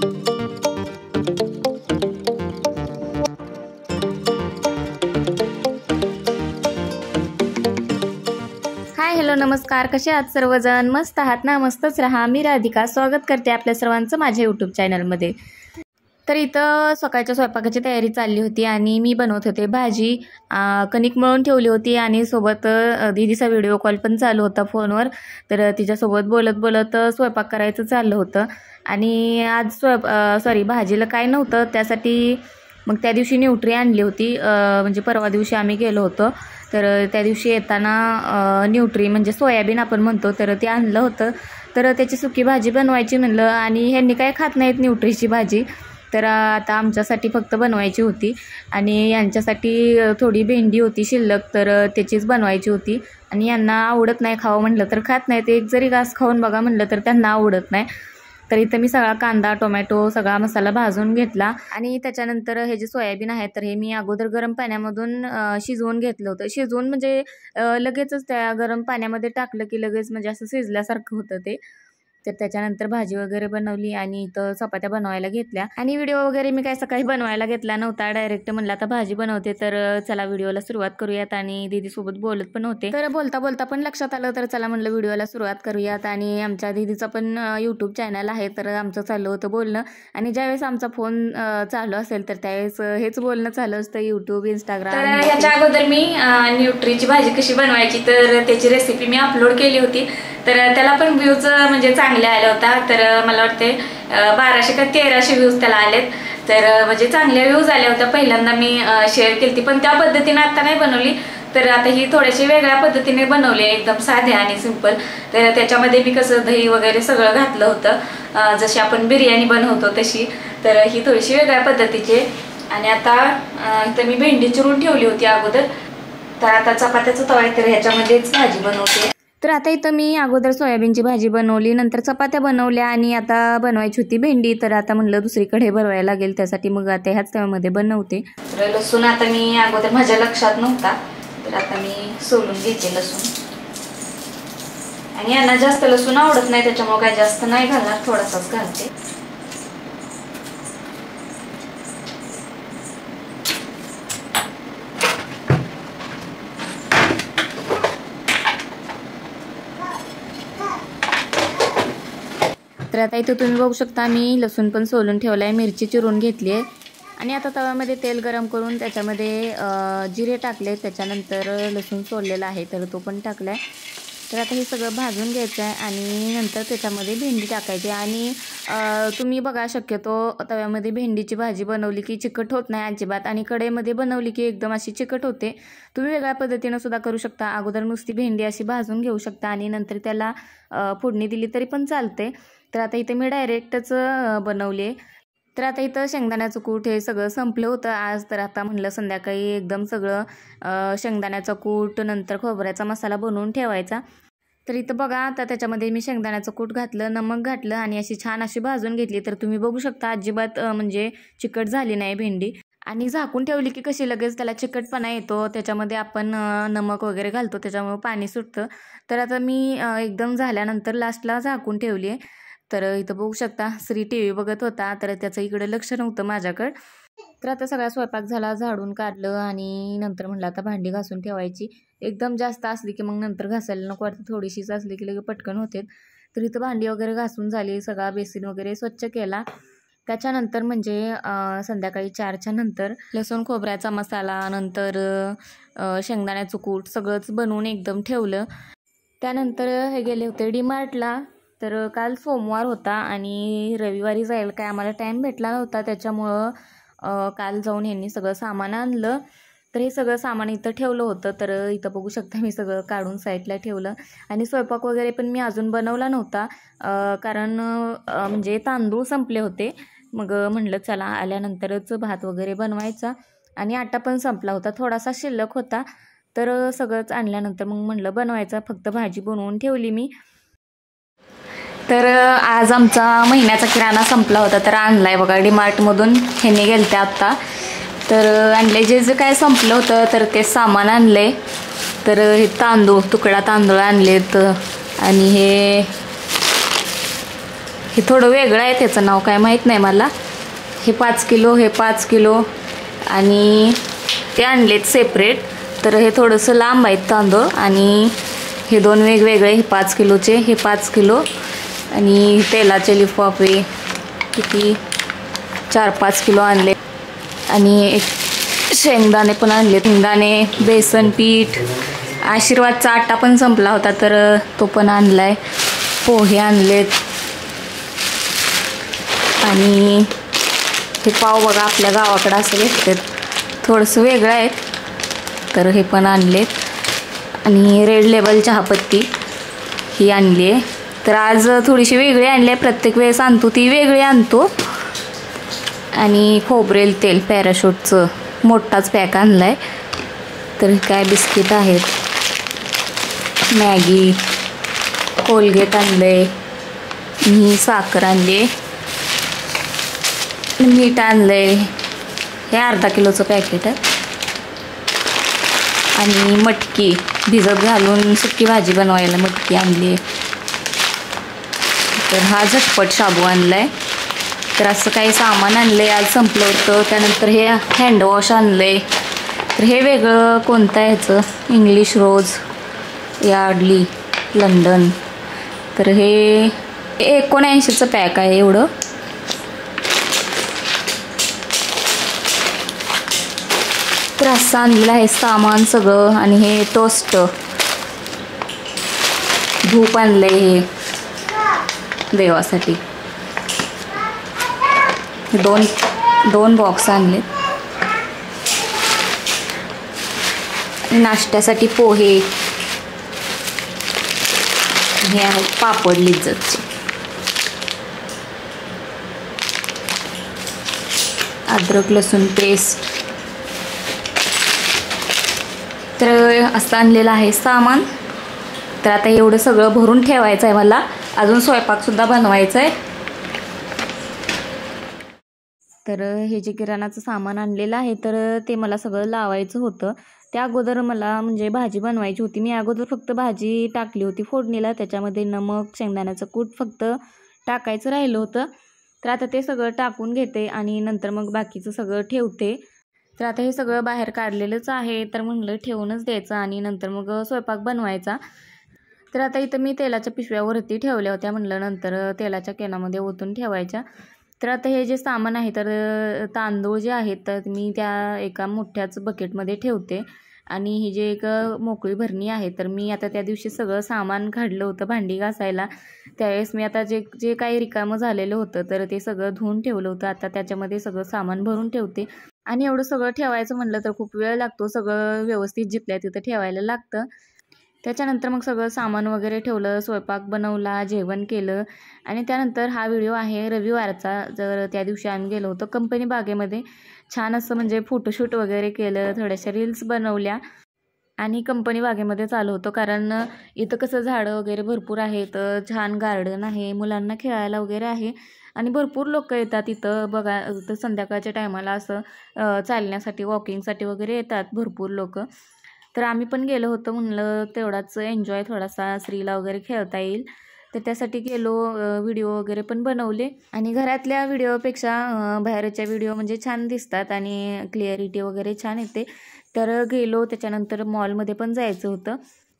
Hi hello नमस्कार, कसे आहात सर्वजण? मस्त आहात ना? मस्तच राहा. मी राधिका स्वागत करते आपल्या सर्वांचं माझ्या यूट्यूब चॅनलमध्ये. तर इथं सकाळच्या स्वयंपाकाची तयारी चालली होती आणि मी बनवत होते भाजी. कणिक मळून ठेवली होती आणि सोबत दीदीचा व्हिडिओ कॉल पण चालू होता फोनवर. तर तिच्यासोबत बोलत बोलत स्वयंपाक करायचं चाललं होतं. आणि आज भाजीला काय नव्हतं, त्यासाठी मग त्या दिवशी न्यूट्री आणली होती. म्हणजे परवा दिवशी आम्ही गेलो होतो, तर त्या दिवशी येताना न्यूट्री म्हणजे सोयाबीन आपण म्हणतो, तर ते आणलं होतं. तर त्याची सुकी भाजी बनवायची म्हणलं, आणि ह्यांनी काय खात नाहीत न्यूट्रीची भाजी, तर आता आमच्यासाठी फक्त बनवायची होती. आणि यांच्यासाठी थोडी भेंडी होती शिल्लक, तर त्याचीच बनवायची होती. आणि यांना आवडत नाही, खावं म्हटलं तर खात नाहीत. एक जरी घास खाऊन बघा म्हटलं तर त्यांना आवडत नाही. तर इथं मी सगळा कांदा टोमॅटो सगळा मसाला भाजून घेतला. आणि त्याच्यानंतर हे जे सोयाबीन आहे तर हे मी अगोदर गरम पाण्यामधून शिजवून घेतलं होतं. शिजवून म्हणजे लगेचच त्या गरम पाण्यामध्ये टाकलं की लगेच म्हणजे असं शिजल्यासारखं होतं ते. तर त्याच्यानंतर भाजी वगैरे बनवली आणि इथं चपात्या बनवायला घेतल्या. आणि व्हिडिओ वगैरे मी काय सकाळी बनवायला घेतला नव्हता, डायरेक्ट म्हणलं आता भाजी बनवते तर चला व्हिडिओला सुरुवात करूयात. आणि दीदीसोबत बोलत पण होते, तर बोलता बोलता पण लक्षात आलं तर चला म्हणलं व्हिडिओला सुरुवात करूयात. आणि आमच्या दीदीचा पण यूट्यूब चॅनल आहे, तर आमचं चाललं होतं बोलणं. आणि ज्यावेळेस आमचा फोन चालू असेल तर त्यावेळेस हेच बोलणं चालू असतं, यूट्यूब इंस्टाग्राम. तर ह्याच्या अगोदर मी न्यूट्रीची भाजी कशी बनवायची तर त्याची रेसिपी मी अपलोड केली होती. तर त्याला पण व्ह्यूज म्हणजे चांगले आले होता. तर मला वाटते 1200 का 1300 व्ह्यूज त्याला आलेत. तर म्हणजे चांगल्या व्ह्यूज आल्या होत्या. पहिल्यांदा मी शेअर केली ती, पण त्या पद्धतीने आता नाही बनवली. तर आता ही थोड्याशी वेगळ्या पद्धतीने बनवली, एकदम साध्या आणि सिंपल. तर त्याच्यामध्ये मी कसं दही वगैरे सगळं घातलं होतं, जशी आपण बिर्याणी बनवतो तशी. तर ही थोडीशी वेगळ्या पद्धतीची. आणि आता इथं मी भेंडी चिरून ठेवली होती अगोदर. तर आता चपात्याचं तवा आहे तर ह्याच्यामध्येच भाजी बनवते. तर आता इथं मी अगोदर सोयाबीनची भाजी बनवली, नंतर चपात्या बनवल्या आणि आता बनवायची होती भेंडी. तर आता म्हणलं दुसरीकडे बनवायला लागेल, त्यासाठी मग आता ह्याच तव्यामध्ये बनवते. तर लसूण आता मी अगोदर माझ्या लक्षात नव्हता, तर आता मी सोलून घेते लसूण. आणि यांना जास्त लसूण आवडत नाही, त्याच्यामुळे काय जास्त नाही घालणार, थोडासाच घालते. तर आता इथं तुम्ही बघू शकता मी लसूण पण सोलून ठेवला आहे, मिरची चिरून घेतली आहे. आणि आता तव्यामध्ये तेल गरम करून त्याच्यामध्ये जिरे टाकले, त्याच्यानंतर लसूण सोललेला आहे तर तो पण टाकला आहे. तर आता हे सगळं भाजून घ्यायचं आहे आणि नंतर त्याच्यामध्ये भेंडी टाकायची. आणि तुम्ही बघा, शक्यतो तव्यामध्ये भेंडीची भाजी बनवली की चिकट होत नाही अजिबात, आणि कढईमध्ये बनवली की एकदम अशी चिकट होते. तुम्ही वेगळ्या पद्धतीनं सुद्धा करू शकता. अगोदर नुसती भेंडी अशी भाजून घेऊ शकता आणि नंतर त्याला फोडणी दिली तरी पण चालते. तर आता इथे मी डायरेक्टच बनवले. तर आता इथं शेंगदाण्याचं कूट हे सगळं संपलं होतं आज. तर आता म्हणलं संध्याकाळी एकदम सगळं शेंगदाण्याचं कूट नंतर खोबऱ्याचा मसाला बनवून ठेवायचा. तर इथं बघा आता त्याच्यामध्ये मी शेंगदाण्याचं कूट घातलं, नमक घातलं आणि अशी छान अशी भाजून घेतली. तर तुम्ही बघू शकता अजिबात म्हणजे चिकट झाली नाही भेंडी. आणि झाकून ठेवली की कशी लगेच त्याला चिकटपणा येतो, त्याच्यामध्ये आपण नमक वगैरे घालतो त्याच्यामुळे पाणी सुटतं. तर आता मी एकदम झाल्यानंतर लास्टला झाकून ठेवली आहे. तर इथं बघू शकता श्री TV बघत होता, तर त्याचं इकडे लक्ष नव्हतं माझ्याकडं. तर आता सगळा स्वयंपाक झाला, झाडून काढलं आणि नंतर म्हटलं आता भांडी घासून ठेवायची. एकदम जास्त असली की मग नंतर घासायला नको वाटतं, थोडीशीच असली की लगे पटकन होते. तर इथं भांडी वगैरे घासून झाली, सगळा बेसिन वगैरे स्वच्छ केला. त्याच्यानंतर म्हणजे संध्याकाळी 4च्या नंतर लसूण खोबऱ्याचा मसाला नंतर शेंगदाण्याचं कूट सगळंच बनवून एकदम ठेवलं. त्यानंतर हे गेले होते DMartला. तर काल सोमवार होता आणि रविवारी जायला काय आम्हाला टाईम भेटला नव्हता, त्याच्यामुळं काल जाऊन ह्यांनी सगळं सामान आणलं. तर हे सगळं सामान इथं ठेवलं होतं. तर इथं बघू शकता मी सगळं काढून साईडला ठेवलं. आणि स्वयंपाक वगैरे पण मी अजून बनवला नव्हता, कारण म्हणजे तांदूळ संपले होते. मग म्हणलं चला आल्यानंतरच भात वगैरे बनवायचा. आणि आटा पण संपला होता, थोडासा शिल्लक होता. तर सगळंच आणल्यानंतर मग म्हणलं बनवायचा, फक्त भाजी बनवून ठेवली मी. तर आज आमचा महिन्याचा किराणा संपला होता, तर आणलाय बघा DMartमधून. ह्यांनी गेलते आत्ता, तर आणले जे जे काय संपलं होतं तर ते सामान आणले. तर हे तांदूळ तुकडा तांदूळ आणलेत आणि हे हे थोडं वेगळं आहे, त्याचं नाव काय माहीत नाही मला. हे 5 किलो, हे 5 किलो आणि ते आणलेत सेपरेट. तर हे थोडंसं लांब आहेत तांदूळ आणि हे 2 वेगवेगळे, हे 5 किलोचे, हे 5 किलो आणि तेलाचे लिफाफे किती 4-5 किलो आणले आणि एक शेंगदाणे पण आणले. शेंगदाणे, बेसन पीठ, आशीर्वादचा आटा पण संपला होता तर तो पण आणलाय. पोहे आणलेत आणि हे पाव बघा आपल्या गावाकडं असं भेटतात, थोडंसं वेगळं आहे तर हे पण आणलेत. आणि रेड लेबल चहापत्ती ही आणली आहे. तर आज थोडीशी वेगळी आणली आहे, प्रत्येक वेळेस आणतो ती वेगळी आणतो. आणि खोबरेल तेल पॅराशूटचं मोठाच पॅक आणला आहे. तर काय बिस्किट आहेत, मॅगी, कोलगेट आणले, मी साखर आणली, मीठ आणले, हे अर्धा किलोचं पॅकेट आहे. आणि मटकी भिजत घालून सुकी भाजी बनवायला मटकी आणली. तर हा झटपट शाबू आणला आहे. तर असं काही सामान आणलं आहे, आज संपलं होतं. त्यानंतर हे हँडवॉश आणलं आहे. तर हे वेगळं कोणतं आहे ह्याचं, इंग्लिश रोज, यार्डली, लंडन. तर हे 79चं पॅक आहे एवढं. तर असं आणलेलं आहे सामान सगळं. आणि हे टोस्ट, धूप आणलं आहे हे देवासाठी. दोन बॉक्स आणले. नाश्त्यासाठी पोहे, हे आहेत पापड लिज्जतचे, अद्रक लसूण पेस्ट. तर असं आणलेलं आहे सामान. तर आता एवढं सगळं भरून ठेवायचं आहे मला, अजून स्वयंपाकसुद्धा बनवायचं आहे. तर हे जे किराणाचं सामान आणलेलं आहे तर ते मला सगळं लावायचं होतं. त्या अगोदर मला म्हणजे भाजी बनवायची होती. मी अगोदर फक्त भाजी टाकली होती फोडणीला, त्याच्यामध्ये नमक, शेंगदाण्याचं कूट फक्त टाकायचं राहिलं होतं. तर आता ते सगळं टाकून घेते आणि नंतर मग बाकीचं सगळं ठेवते. तर आता हे सगळं बाहेर काढलेलंच आहे, तर म्हणलं ठेवूनच द्यायचं आणि नंतर मग स्वयंपाक बनवायचा. तर आता इथं मी तेलाच्या पिशव्यावरती ठेवल्या होत्या, म्हणलं नंतर तेलाच्या कॅनामध्ये ओतून ठेवायच्या. तर आता हे जे सामान आहे तर तांदूळ जे आहेत तर मी त्या एका मोठ्याच बकेटमध्ये ठेवते. आणि ही जे एक मोकळी भरणी आहे तर मी आता त्या दिवशी सगळं सामान काढलं होतं भांडी घासायला, त्यावेळेस मी आता जे काही रिकामं झालेलं होतं तर ते सगळं धुवून ठेवलं होतं. आता त्याच्यामध्ये सगळं सामान भरून ठेवते. आणि एवढं सगळं ठेवायचं म्हणलं तर खूप वेळ लागतो, सगळं व्यवस्थित जिथल्या तिथं ठेवायला लागतं. त्याच्यानंतर मग सगळं सामान वगैरे ठेवलं, स्वयंपाक बनवला, जेवण केलं. आणि त्यानंतर हा व्हिडिओ आहे रविवारचा. जर त्या दिवशी आम्ही गेलो होतो कंपनी बागेमध्ये, छान असं म्हणजे फोटोशूट वगैरे केलं, थोड्याशा रील्स बनवल्या आणि कंपनी बागेमध्ये चालू होतो. कारण इथं कसं झाडं वगैरे भरपूर आहेत, छान गार्डन आहे, मुलांना खेळायला वगैरे आहे आणि भरपूर लोक येतात इथं बघा. तर संध्याकाळच्या टायमाला असं चालण्यासाठी, वॉकिंगसाठी वगैरे येतात भरपूर लोक. तर आम्ही पण गेलो होतो, म्हणलं तेवढाच एन्जॉय थोडासा श्रीला वगैरे खेळता येईल, तर त्यासाठी गेलो. व्हिडिओ वगैरे पण बनवले आणि घरातल्या व्हिडिओपेक्षा बाहेरच्या व्हिडिओ म्हणजे छान दिसतात आणि क्लिअरिटी वगैरे छान येते. तर गेलो. त्याच्यानंतर मॉलमध्ये पण जायचं होतं,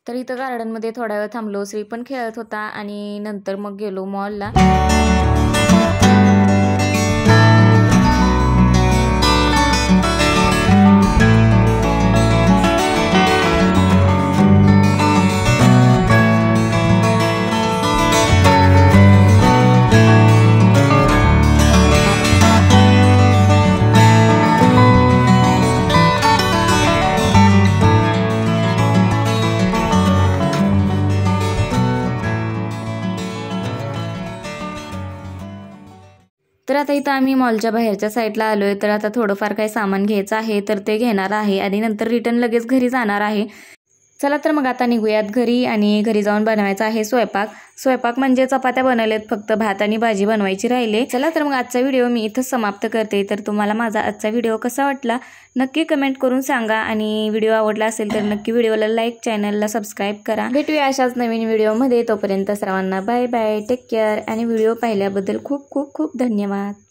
तर इथं गार्डनमध्ये थोडा वेळ थांबलो. श्री पण खेळत होता आणि नंतर मग गेलो मॉलला. तर आता इथं आम्ही मॉलच्या बाहेरच्या साईडला आलो आहे. तर आता थोडंफार काही सामान घ्यायचं आहे तर ते घेणार आहे आणि नंतर रिटर्न लगेच घरी जाणार आहे. चला तर मग आता निघूयात घरी आणि घरी जाऊन बनवायचा आहे स्वयंपाक म्हणजे चपात्या बनवलेत, फक्त भात आणि भाजी बनवायची राहिले. चला तर मग आजचा व्हिडिओ मी इथंच समाप्त करते. तर तुम्हाला माझा आजचा व्हिडिओ कसा वाटला नक्की कमेंट करून सांगा आणि व्हिडिओ आवडला असेल तर नक्की व्हिडिओला लाईक, चॅनलला सबस्क्राईब करा. भेटूया अशाच नवीन व्हिडिओमध्ये. तोपर्यंत सर्वांना बाय बाय, टेक केअर आणि व्हिडिओ पाहिल्याबद्दल खूप खूप खूप धन्यवाद.